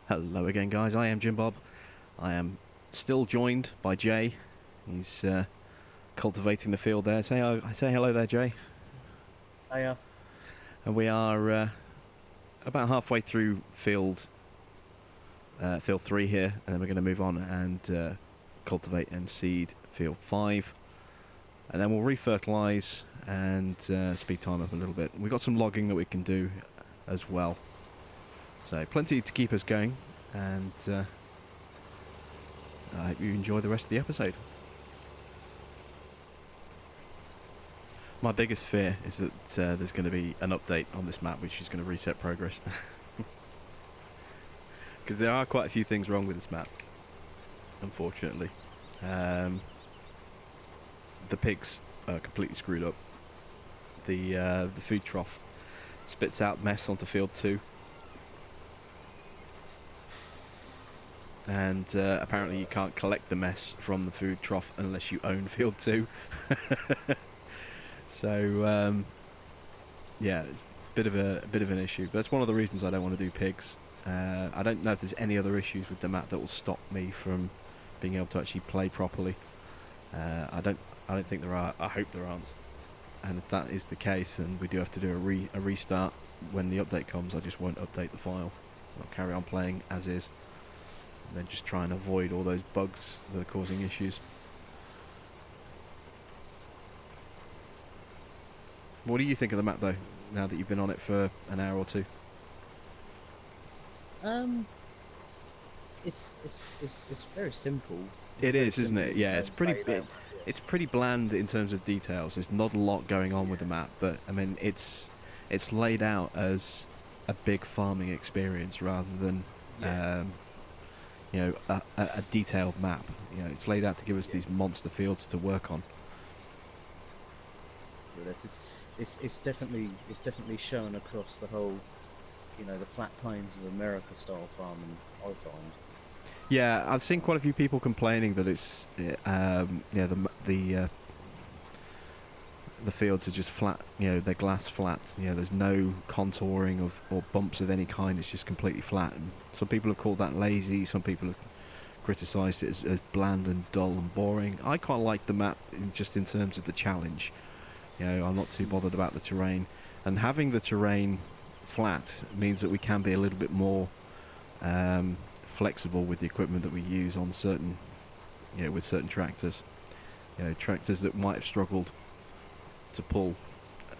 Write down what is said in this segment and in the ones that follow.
Hello again, guys. I am Jim Bob. I am still joined by Jay. He's cultivating the field there. Say hello there, Jay. Hiya. And we are about halfway through field 3 here, and then we're going to move on and cultivate and seed field 5, and then we'll refertilise and speed time up a little bit. We've got some logging that we can do as well. So plenty to keep us going, and I hope you enjoy the rest of the episode. My biggest fear is that there's going to be an update on this map which is going to reset progress. Because there are quite a few things wrong with this map, unfortunately. The pigs are completely screwed up. The food trough spits out mess onto field 2. And apparently you can't collect the mess from the food trough unless you own field 2. So yeah, bit of an issue. But that's one of the reasons I don't want to do pigs. I don't know if there's any other issues with the map that will stop me from being able to actually play properly. I don't think there are. I hope there aren't. And if that is the case, then we do have to do a restart when the update comes. I just won't update the file. I'll carry on playing as is. And then just try and avoid all those bugs that are causing issues. What do you think of the map, though, now that you've been on it for an hour or two? Um, it's very simple. It Very is, isn't it? simple, Yeah, it's pretty laid big. out. It's pretty bland in terms of details. There's not a lot going on with the map, but I mean, it's laid out as a big farming experience rather than Yeah. a detailed map. It's laid out to give us these monster fields to work on. It's definitely shown across the whole, the flat plains of America style farming. I find. Yeah, I've seen quite a few people complaining that it's the fields are just flat. They're glass flat. There's no contouring or bumps of any kind. It's just completely flat. And some people have called that lazy. Some people have criticised it as bland and dull and boring. I quite like the map just in terms of the challenge. I'm not too bothered about the terrain, and having the terrain flat means that we can be a little bit more flexible with the equipment that we use on certain, with certain tractors. Tractors that might have struggled to pull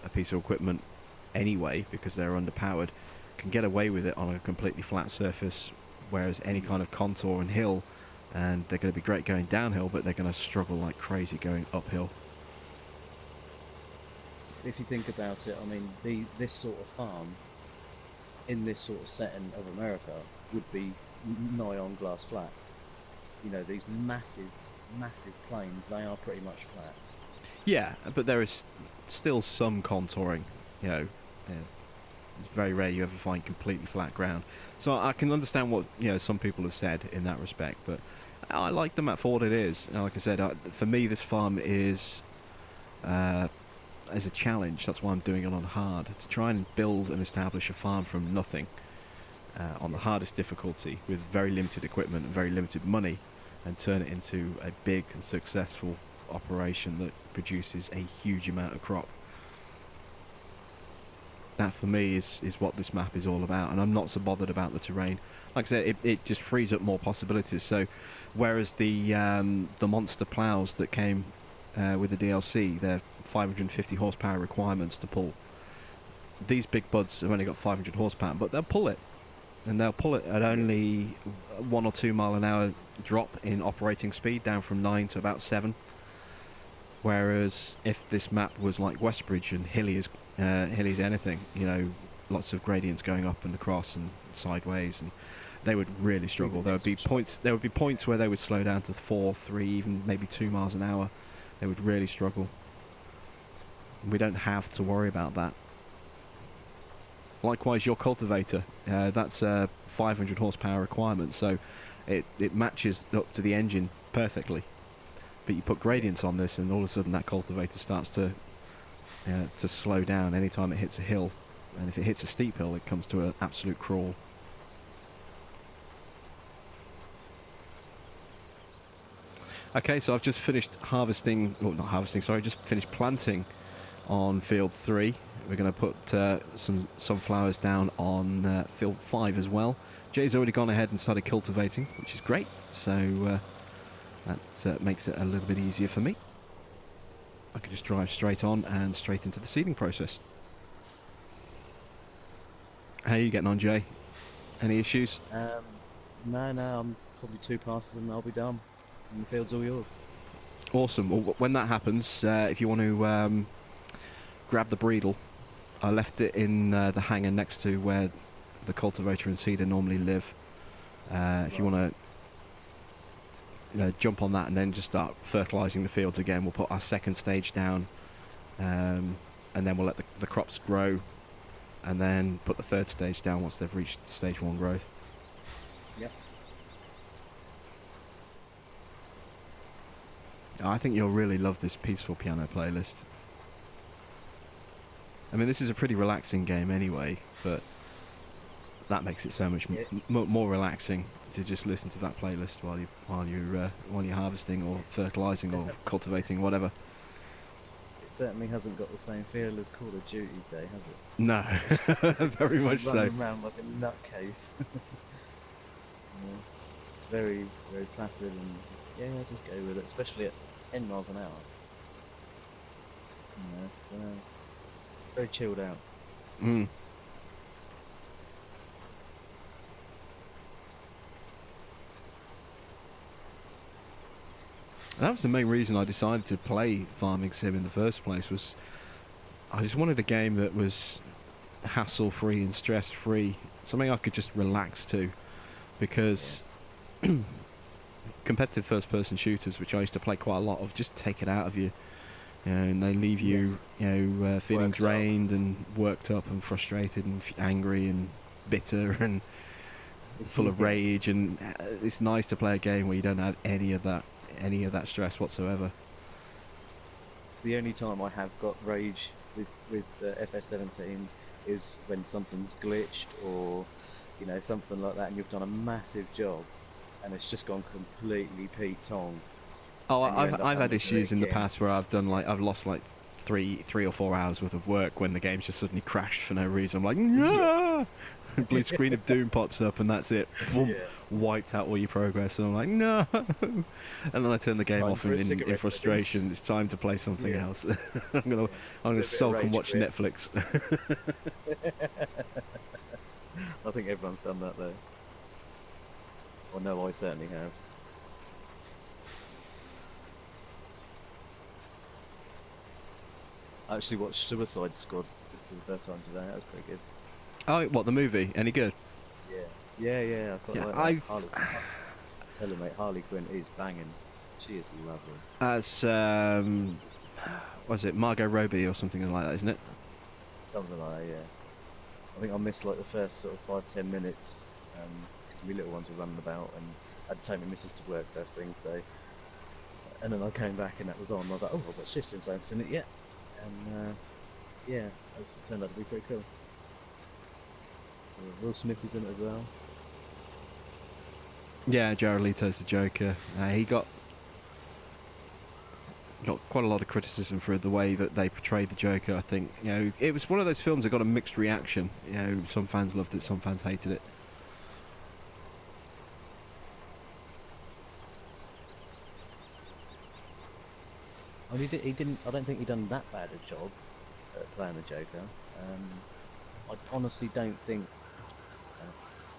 a piece of equipment anyway because they're underpowered can get away with it on a completely flat surface, whereas any kind of contour and hill, and they're going to be great going downhill, but they're going to struggle like crazy going uphill. If you think about it, I mean, this sort of farm in this sort of setting of America would be nigh on glass flat. These massive plains, they are pretty much flat. Yeah, but there is still some contouring. It's very rare you ever find completely flat ground. So I can understand what some people have said in that respect, but I like the map for what it is. And like I said, for me, this farm is as a challenge. That's why I'm doing it on hard, to try and build and establish a farm from nothing on the hardest difficulty with very limited equipment and very limited money, and turn it into a big and successful operation that produces a huge amount of crop. That for me is what this map is all about, and I'm not so bothered about the terrain. Like I said, it just frees up more possibilities. So whereas the monster plows that came with the DLC, they're 550 horsepower requirements to pull. These big buds have only got 500 horsepower, but they'll pull it, and they'll pull it at only 1 or 2 mile an hour drop in operating speed, down from 9 to about 7. Whereas if this map was like Westbridge and hilly as anything, lots of gradients going up and across and sideways, and they would really struggle. There would be points where they would slow down to 4, 3, even maybe 2 miles an hour. They would really struggle. We don't have to worry about that. Likewise, your cultivator, that's a 500 horsepower requirement, so it matches up to the engine perfectly. But you put gradients on this, and all of a sudden that cultivator starts to slow down anytime it hits a hill, and if it hits a steep hill, it comes to an absolute crawl. Okay, so I've just finished harvesting, well, not harvesting, sorry, just finished planting on field 3. We're going to put some sunflowers down on field 5 as well. Jay's already gone ahead and started cultivating, which is great. So that makes it a little bit easier for me. I can just drive straight on and straight into the seeding process. How are you getting on, Jay? Any issues? No, no, I'm probably 2 passes and I'll be done. And the field's all yours. Awesome. Well, when that happens, if you want to grab the breedle, I left it in the hangar next to where the cultivator and seeder normally live. If you want to jump on that and then just start fertilising the fields again, we'll put our second stage down, and then we'll let the crops grow, and then put the third stage down once they've reached stage 1 growth. Yep. I think you'll really love this peaceful piano playlist. I mean, this is a pretty relaxing game anyway, but that makes it so much more relaxing to just listen to that playlist while you're harvesting or fertilising or cultivating, whatever. It certainly hasn't got the same feel as Call of Duty, Jay, has it? No, very much so. Running around like a nutcase. Yeah. Very, very placid and just go with it, especially at 10 miles an hour. It's very chilled out. Mm. That was the main reason I decided to play Farming Sim in the first place. Was I just wanted a game that was hassle-free and stress-free, something I could just relax to, because competitive first-person shooters, which I used to play quite a lot of, just take it out of you, and they leave you, feeling Worked drained and worked up and frustrated and angry and bitter and full of rage. And it's nice to play a game where you don't have any of that stress whatsoever. The only time I have got rage with FS17 is when something's glitched or something like that, and you've done a massive job and it's just gone completely Pete Tong. Oh, I've had issues in the past where I've lost like three or 4 hours worth of work when the game's just suddenly crashed for no reason. I'm like, no! Blue screen of doom pops up and that's it. Boom, wiped out all your progress. And I'm like, no! And then I turn the game off in frustration. It's time to play something else. I'm gonna sulk and watch Netflix. I think everyone's done that though. Well, no, I certainly have. I actually watched Suicide Squad for the first time today. That was pretty good. Oh, what, the movie? Any good? Yeah. I quite like that. Tell you, mate, Harley Quinn is banging. She is lovely. That's was it Margot Robbie or something like that, isn't it? Something like that, yeah. I think I missed like the first sort of 5-10 minutes. My little ones were running about, and I had to take my missus to work first thing. So, and then I came back and that was on. I was like, oh, I've got shifts since I haven't seen it yet. And it turned out to be pretty cool. Will Smith is in it as well. Yeah, Jared Leto's the Joker. He got quite a lot of criticism for the way that they portrayed the Joker. I think it was one of those films that got a mixed reaction. Some fans loved it, some fans hated it. I mean, he didn't. I don't think he done that bad a job at playing the Joker. I honestly don't think.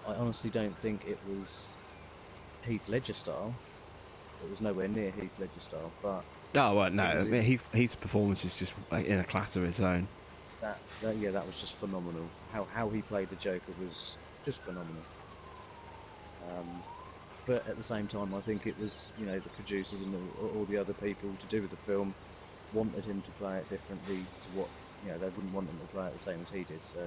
I honestly don't think it was Heath Ledger style. It was nowhere near Heath Ledger style. But oh well, no. I mean, Heath's performance is just in a class of its own. That was just phenomenal. How he played the Joker was just phenomenal. But at the same time, I think it was, the producers and all the other people to do with the film wanted him to play it differently to what, they wouldn't want him to play it the same as he did. So,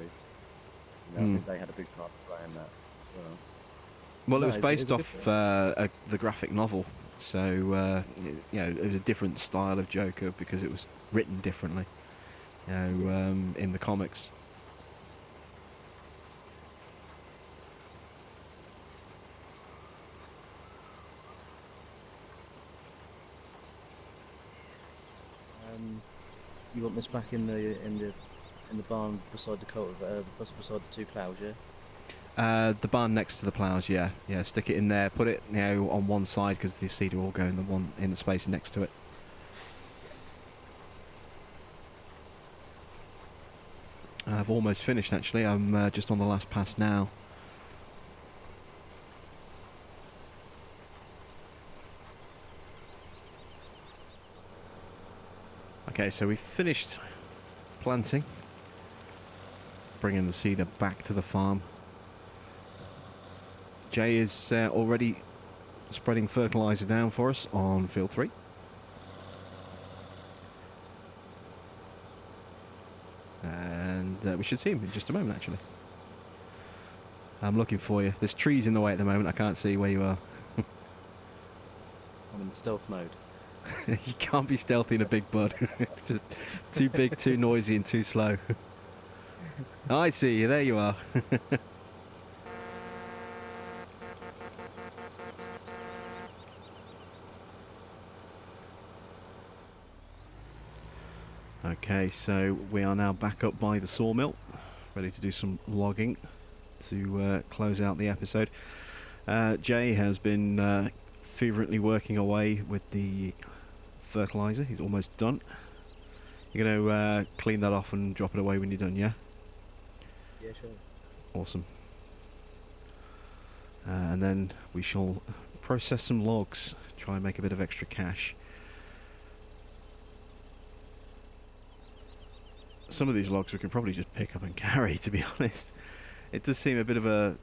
I think they had a big part to play in that as well. Well, it was based off the graphic novel, so it was a different style of Joker because it was written differently, in the comics. You want this back in the barn beside the cultivator, beside the two ploughs, yeah? The barn next to the ploughs, yeah. Yeah, stick it in there. Put it, on one side because the seed will all go in the space next to it. I've almost finished, actually. I'm just on the last pass now. Okay, so we've finished planting. Bringing the seeder back to the farm. Jay is already spreading fertiliser down for us on field 3. And we should see him in just a moment, actually. I'm looking for you. There's trees in the way at the moment. I can't see where you are. I'm in stealth mode. You can't be stealthy in a big bud. It's just too big, too noisy, and too slow. I see you. There you are. Okay, so we are now back up by the sawmill, ready to do some logging to close out the episode. Jay has been fervently working away with the fertiliser. He's almost done. You're going to clean that off and drop it away when you're done, yeah? Yeah, sure. Awesome. And then we shall process some logs, try and make a bit of extra cash. Some of these logs we can probably just pick up and carry, to be honest. It does seem a bit of a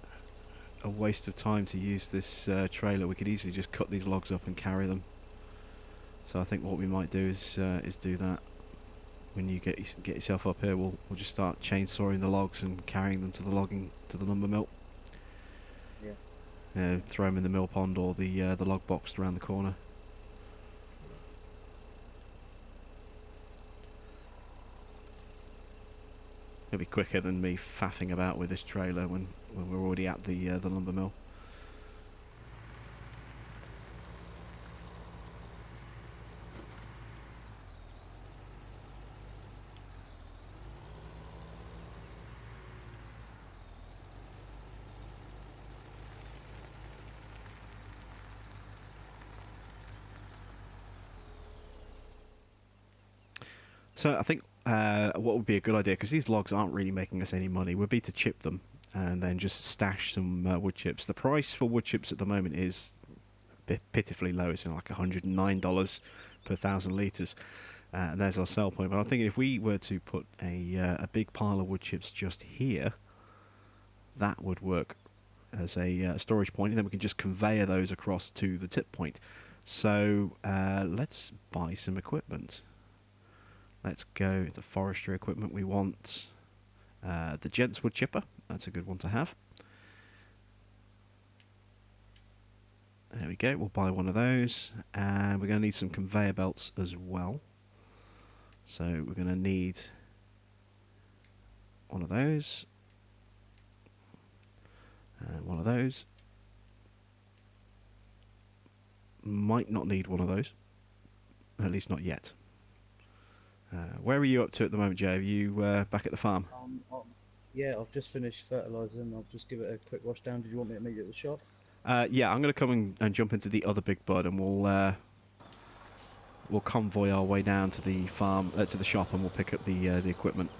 waste of time to use this trailer. We could easily just cut these logs up and carry them. So I think what we might do is do that. When you get yourself up here, we'll just start chainsawing the logs and carrying them to the lumber mill. Yeah. Throw them in the mill pond or the log box around the corner. It'll be quicker than me faffing about with this trailer when we're already at the lumber mill. So I think what would be a good idea, because these logs aren't really making us any money, would be to chip them and then just stash some wood chips. The price for wood chips at the moment is pitifully low. It's like $109 per 1,000 litres. And there's our sell point. But I'm thinking if we were to put a big pile of wood chips just here, that would work as a storage point, and then we can just conveyor those across to the tip point. So let's buy some equipment. Let's go the forestry equipment. We want the gents wood chipper. That's a good one to have. There we go. We'll buy one of those, and we're going to need some conveyor belts as well. So we're going to need one of those, and one of those. Might not need one of those, at least not yet. Where are you up to at the moment, Jay? Are you back at the farm? Yeah, I've just finished fertilising. I'll just give it a quick wash down. Did you want me to meet you at the shop? Yeah, I'm going to come and jump into the other big bud, and we'll convoy our way down to the farm, to the shop, and we'll pick up the equipment.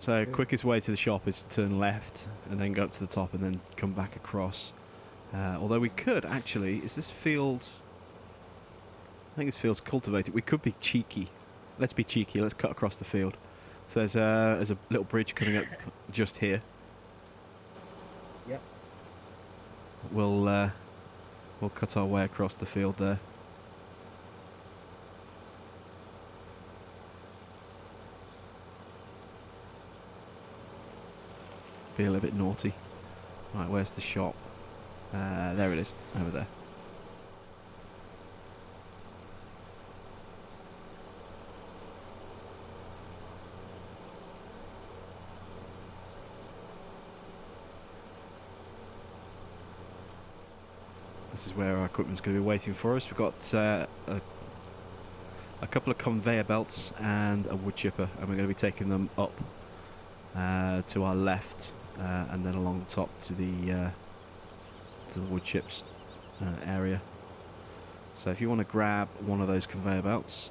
So, quickest way to the shop is to turn left and then go up to the top and then come back across. Although we could actually, is this field? I think this field's cultivated. We could be cheeky. Let's be cheeky. Let's cut across the field. So there's a little bridge coming up just here. Yep. We'll cut our way across the field there. Be a little bit naughty. Right, where's the shop? There it is, over there. This is where our equipment's going to be waiting for us. We've got a a couple of conveyor belts and a wood chipper, and we're going to be taking them up to our left, and then along the top to the wood chips area. So if you want to grab one of those conveyor belts.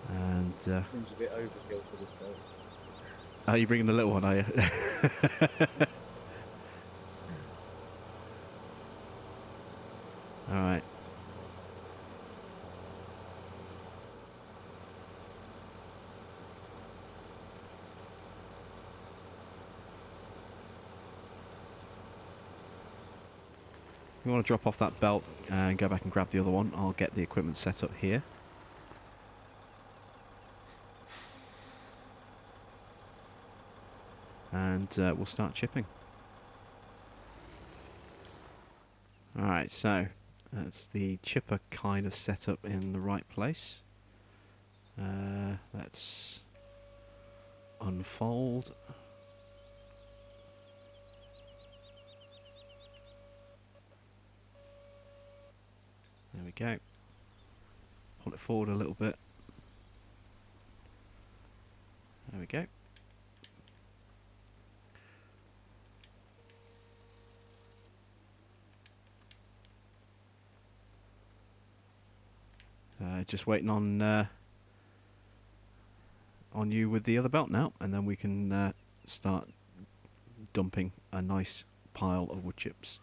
And Seems a bit overkill for this boat. are you bringing the little one, are you? Alright. If you want to drop off that belt and go back and grab the other one, I'll get the equipment set up here. And we'll start chipping. Alright, so that's the chipper kind of set up in the right place. Let's unfold. There we go. Pull it forward a little bit. There we go. Just waiting on you with the other belt now, and then we can start dumping a nice pile of wood chips.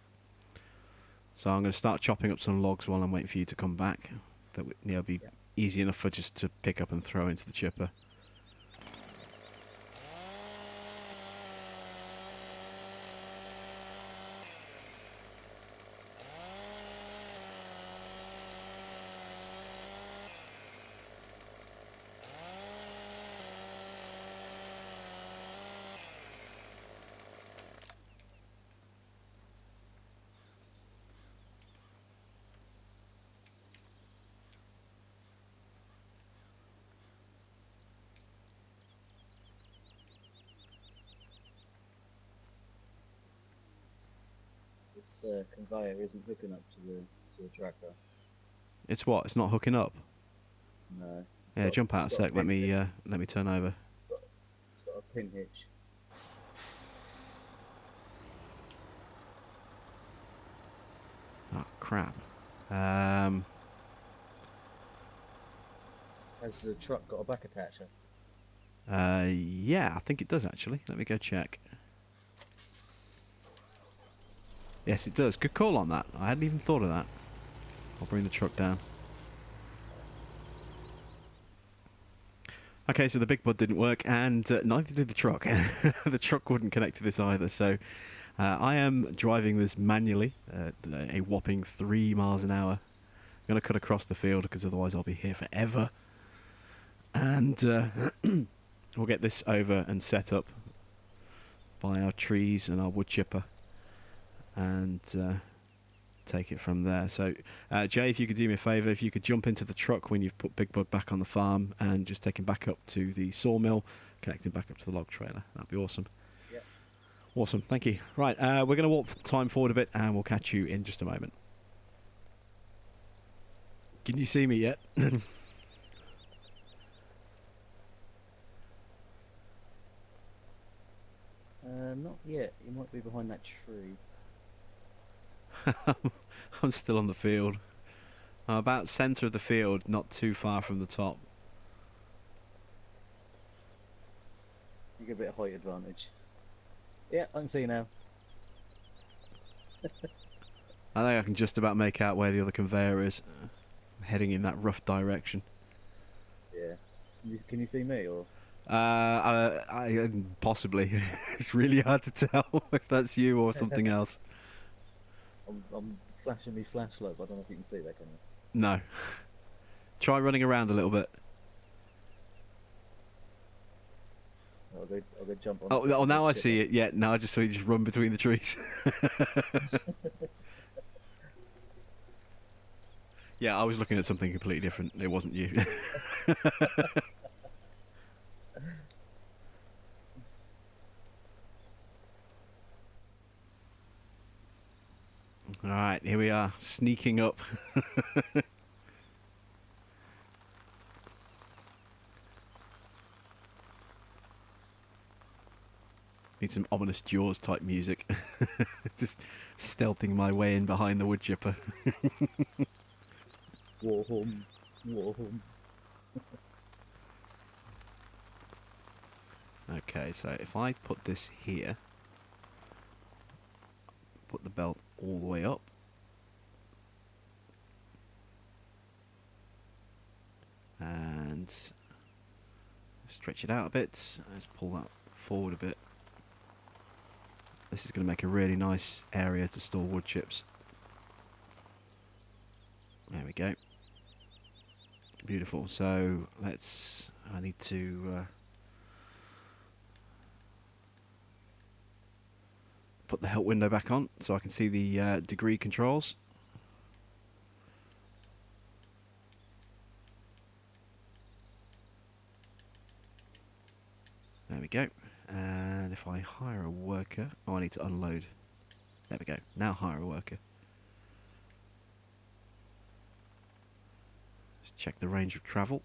So I'm going to start chopping up some logs while I'm waiting for you to come back. That will be easy enough for just to pick up and throw into the chipper. This conveyor isn't hooking up to the tractor. It's what? It's not hooking up? No. Yeah, jump out a sec. Let me turn over. It's got a pin hitch. Oh crap. Has the truck got a back attacher? Yeah, I think it does actually. Let me go check. Yes, it does. Good call on that. I hadn't even thought of that. I'll bring the truck down. Okay, so the big bud didn't work, and neither did the truck. The truck wouldn't connect to this either, so I am driving this manually at a whopping 3 miles an hour. I'm going to cut across the field because otherwise I'll be here forever. And we'll get this over and set up by our trees and our wood chipper, and take it from there. So Jay, if you could do me a favour, if you could jump into the truck when you've put Big Bud back on the farm and just take him back up to the sawmill, connect him back up to the log trailer, that'd be awesome. Yep. Awesome, thank you. Right, we're going to warp time forward a bit and we'll catch you in just a moment. Can you see me yet? Not yet. He might be behind that tree. I'm still on the field. I'm about centre of the field, not too far from the top. You get a bit of height advantage. Yeah, I can see now. I think I can just about make out where the other conveyor is. I'm heading in that rough direction. Yeah. Can you see me or? I possibly. It's really hard to tell if that's you or something else. I'm flashing me flashlight, but I don't know if you can see that, can you? No. Try running around a little bit. I'll go jump on. Oh, now I see it. Yeah, now I just saw you just run between the trees. Yeah, I was looking at something completely different. It wasn't you. All right, here we are, sneaking up. Need some ominous Jaws type music. Just stealthing my way in behind the wood chipper. Warhorn, warhorn. Okay, so if I put this here, put the belt all the way up, and stretch it out a bit. Let's pull that forward a bit. This is going to make a really nice area to store wood chips. There we go. Beautiful. So I need to put the help window back on so I can see the degree controls. There we go. And if I hire a worker, oh, I need to unload. There we go. Now hire a worker. Let's check the range of travel.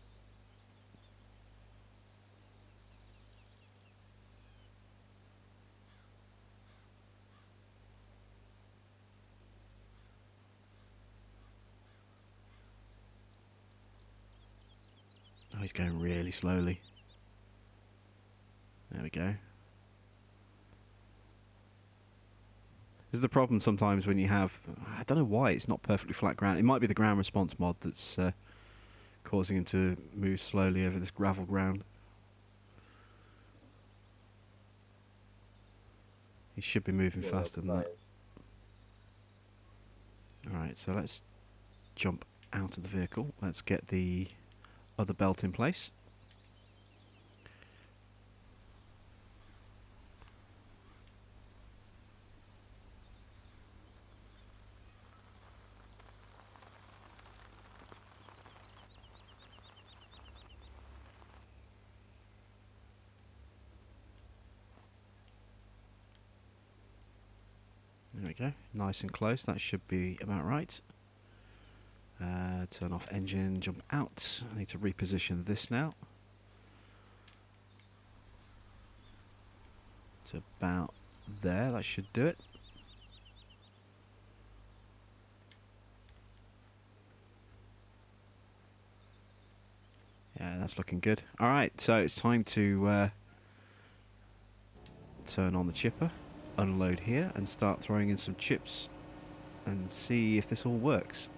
Oh, he's going really slowly. There we go. This is the problem sometimes when you have... I don't know why it's not perfectly flat ground. It might be the ground response mod that's causing him to move slowly over this gravel ground. He should be moving faster than that. Alright, so let's jump out of the vehicle. Let's get the other belt in place. There we go, nice and close, that should be about right. Turn off engine, jump out. I need to reposition this now. To about there, that should do it. Yeah, that's looking good. Alright, so it's time to turn on the chipper, unload here, and start throwing in some chips and see if this all works.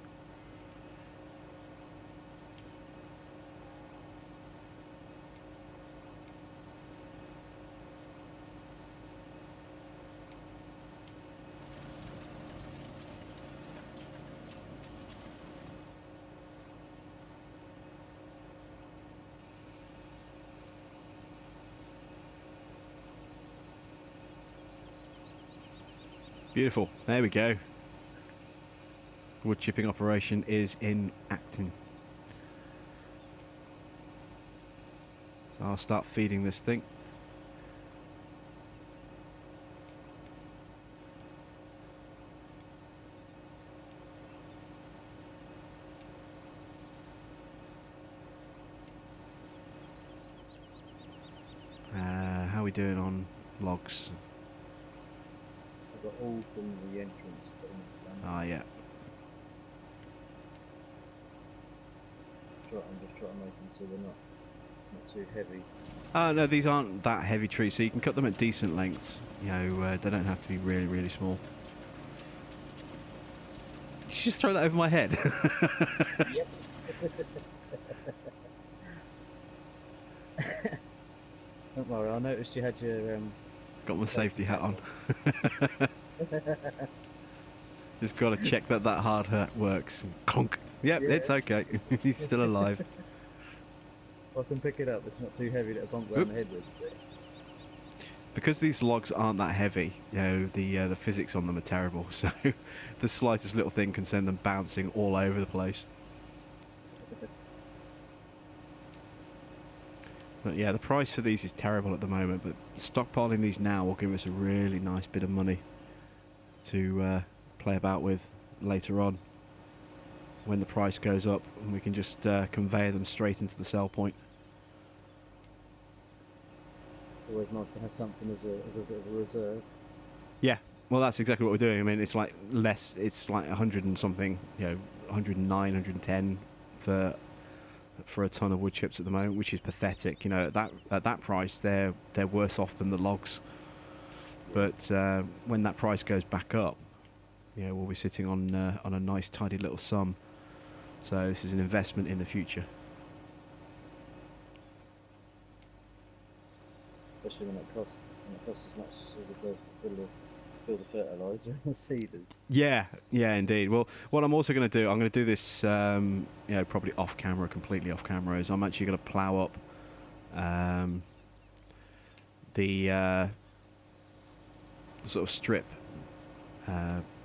Beautiful. There we go. Wood chipping operation is in action. So I'll start feeding this thing. How are we doing on logs? I've got all from the entrance. Ah, yeah. I'm just trying to make them so they're not too heavy. Oh, no, these aren't that heavy trees, so you can cut them at decent lengths. You know, they don't have to be really, really small. You should just throw that over my head. Yep. Don't worry, I noticed you had your... Got my safety hat on. Just got to check that hard hat works. Clunk. Yep, yeah. It's okay. He's still alive. I can pick it up. It's not too heavy to bump round the head with. Because these logs aren't that heavy, you know, the physics on them are terrible. So the slightest little thing can send them bouncing all over the place. But yeah, the price for these is terrible at the moment, but stockpiling these now will give us a really nice bit of money to play about with later on when the price goes up, and we can just convey them straight into the sell point. Always nice to have something as a bit of a reserve. Yeah, well, that's exactly what we're doing. I mean, it's like less, it's like 100 and something, 109, 110 for a ton of wood chips at the moment, which is pathetic. At that price, they're worse off than the logs. But when that price goes back up, we'll be sitting on a nice, tidy little sum. So this is an investment in the future. Especially when it costs as much as it does to fill the fertilizer and the seeders. Yeah, indeed. Well, what I'm also going to do, I'm going to do this, probably off camera, completely off camera, is I'm actually going to plough up the sort of strip.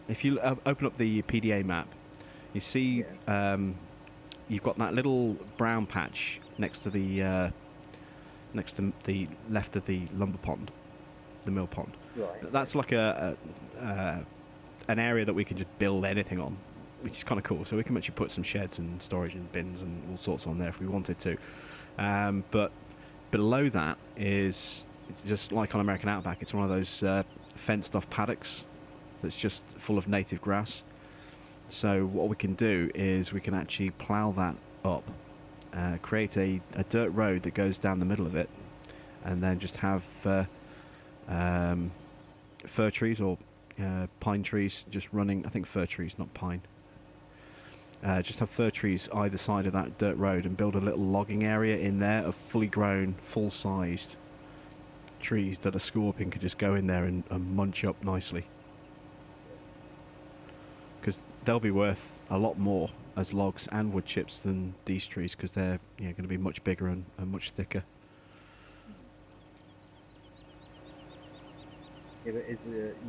If you open up the PDA map, you see you've got that little brown patch next to the left of the lumber pond, the mill pond. Right. That's like an area that we can just build anything on, which is kind of cool. So we can actually put some sheds and storage and bins and all sorts on there if we wanted to. But below that is just like on American Outback. It's one of those fenced-off paddocks that's just full of native grass. So what we can do is we can actually plough that up, create a dirt road that goes down the middle of it, and then just have fir trees or pine trees just running. I think fir trees, not pine. Just have fir trees either side of that dirt road and build a little logging area in there of fully grown, full-sized trees that a scorpion could just go in there and munch up nicely. Because they'll be worth a lot more as logs and wood chips than these trees, because they're going to be much bigger and much thicker. Yeah, but didn't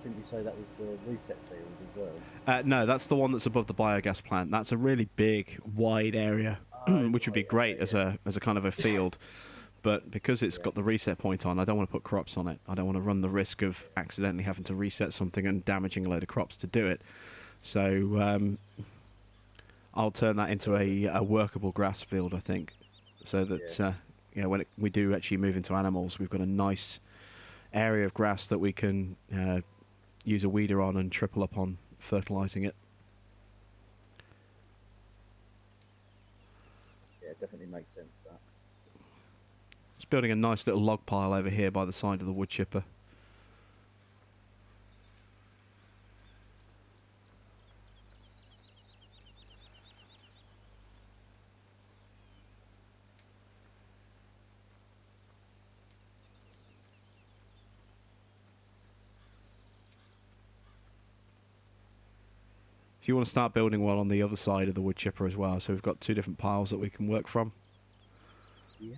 you say that was the reset field as well? No, that's the one that's above the biogas plant. That's a really big, wide area, which would be great as a kind of a field. But because it's got the reset point on, I don't want to put crops on it. I don't want to run the risk of accidentally having to reset something and damaging a load of crops to do it. So I'll turn that into a workable grass field, I think, so that when we do actually move into animals, we've got a nice area of grass that we can use a weeder on and triple up on fertilising it. Yeah, it definitely makes sense, that. Just building a nice little log pile over here by the side of the wood chipper. If you want to start building one on the other side of the wood chipper as well, so we've got two different piles that we can work from. Yeah.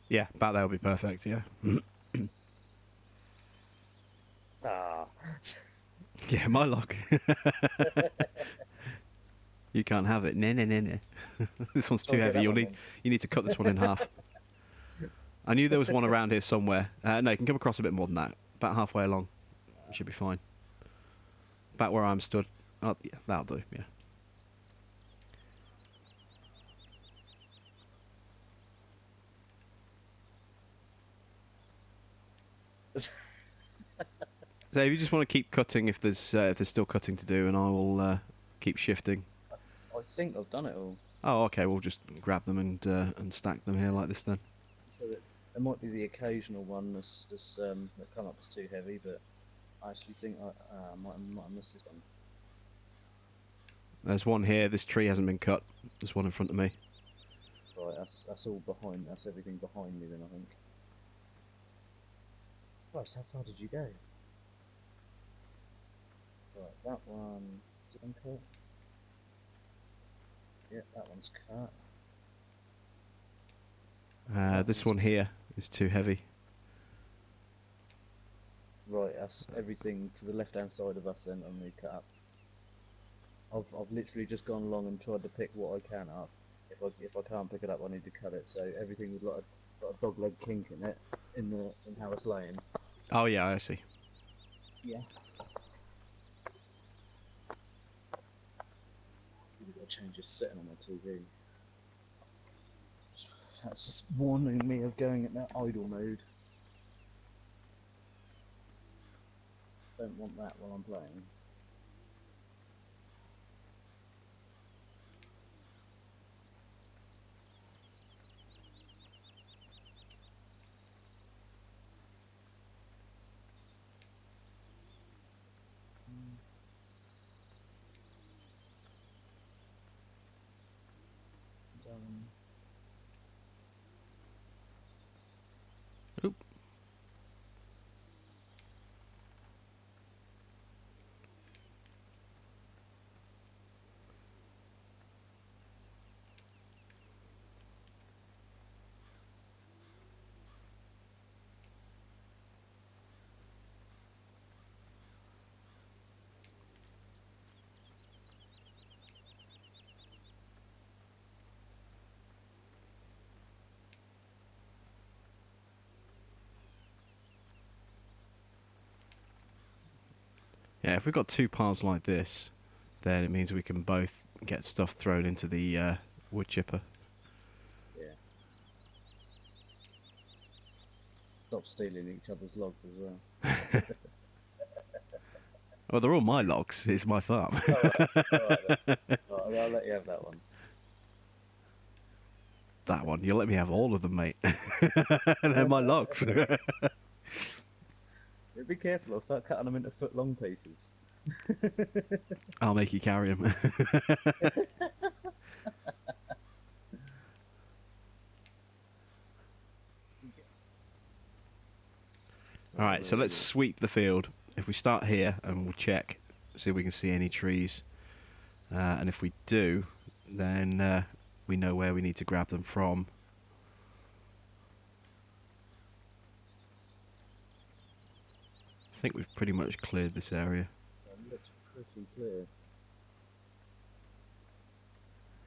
Yeah, about that would be perfect, yeah. Ah. Yeah, my log. You can't have it. No. This one's too heavy. You need to cut this one in half. I knew there was one around here somewhere. No, you can come across a bit more than that. About halfway along. It should be fine. About where I'm stood. Oh, yeah, that'll do, yeah. So if you just want to keep cutting, if there's still cutting to do, and I will keep shifting. I think I've done it all. Oh, okay. We'll just grab them and stack them here like this then. So that there might be the occasional one that come up as too heavy, but I actually think I might have missed this one. There's one here. This tree hasn't been cut. There's one in front of me. Right, that's all behind. That's everything behind me then, I think. Christ, how far did you go? Right, that one is uncut. Yeah, that one's cut. This one here is too heavy. Right, us everything to the left hand side of us then on the cut up. I've literally just gone along and tried to pick what I can up. If I can't pick it up, I need to cut it. So everything with like got a dog leg kink in it in how it's laying. Oh yeah, I see. Yeah. I've got to change the setting on my TV. That's just warning me of going in that idle mode. Don't want that while I'm playing. Done. Oop. Yeah, if we've got two piles like this, then it means we can both get stuff thrown into the wood chipper. Yeah. Stop stealing each other's logs as well. Well, they're all my logs. It's my farm. Alright then. Alright, I'll let you have that one. That one. You let me have all of them, mate. They're my logs. Yeah, be careful, I'll start cutting them into foot long pieces. I'll make you carry them. All right, so let's sweep the field. If we start here and we'll check, see if we can see any trees. And if we do, then we know where we need to grab them from. I think we've pretty much cleared this area. It looks pretty clear.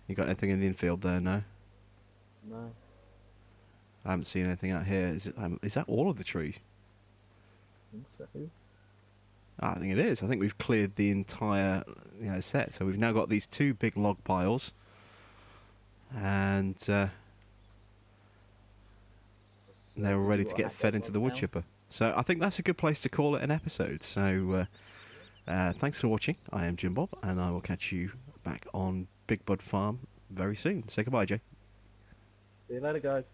You got anything in the infield there now? No. I haven't seen anything out here. Is that all of the trees? I think so. I think it is. I think we've cleared the entire set. So we've now got these two big log piles. And they're ready to get fed into the wood chipper. So I think that's a good place to call it an episode. So thanks for watching. I am Jim Bob, and I will catch you back on Big Bud Farm very soon. Say goodbye, Jay. See you later, guys.